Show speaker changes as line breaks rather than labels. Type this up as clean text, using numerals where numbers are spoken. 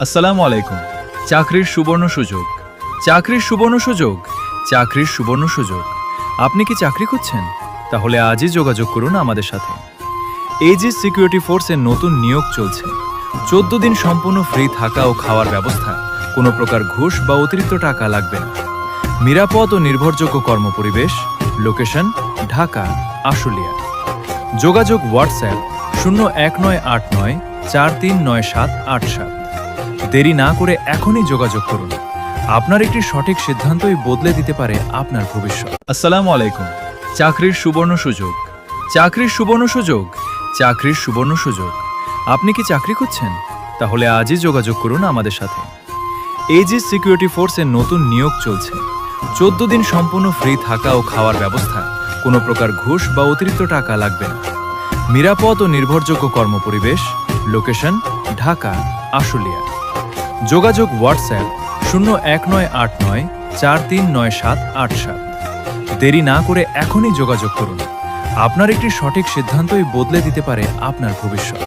আসসালামু আলাইকুম। চাকরির সুবর্ণ সুযোগ, চাকরির সুবর্ণ সুযোগ, চাকরির সুবর্ণ সুযোগ। আপনি কি চাকরি খুঁজছেন? তাহলে আজই যোগাযোগ করুন আমাদের সাথে। এজিস সিকিউরিটি ফোর্সের নতুন নিয়োগ চলছে। 14 দিন সম্পূর্ণ ফ্রি থাকা ও খাওয়ার ব্যবস্থা, কোনো প্রকার ঘুষ বা অতিরিক্ত টাকা লাগবে না। নিরাপদ ও নির্ভরযোগ্য কর্মপরিবেশ, লোকেশন ঢাকা আশুলিয়া। যোগাযোগ হোয়াটসঅ্যাপ 01989439787। দেরি না করে এখনই যোগাযোগ করুন। আপনার একটি সঠিক সিদ্ধান্তই বদলে দিতে পারে আপনার ভবিষ্যৎ। আসসালামু আলাইকুম। চাকরির সুবর্ণ সুযোগ, চাকরির সুবর্ণ সুযোগ, চাকরির সুবর্ণ সুযোগ। আপনি কি চাকরি খুঁজছেন? তাহলে আজই যোগাযোগ করুন আমাদের সাথে। এজিস সিকিউরিটি ফোর্সের নতুন নিয়োগ চলছে। 14 দিন সম্পূর্ণ ফ্রি থাকা ও খাওয়ার ব্যবস্থা, কোনো প্রকার ঘুষ বা অতিরিক্ত টাকা লাগবে না। নিরাপদ ও নির্ভরযোগ্য কর্মপরিবেশ, লোকেশন ঢাকা আশুলিয়া। যোগাযোগ হোয়াটসঅ্যাপ 01989439787। দেরি না করে এখনই যোগাযোগ করুন। আপনার একটি সঠিক সিদ্ধান্তই বদলে দিতে পারে আপনার ভবিষ্যৎ।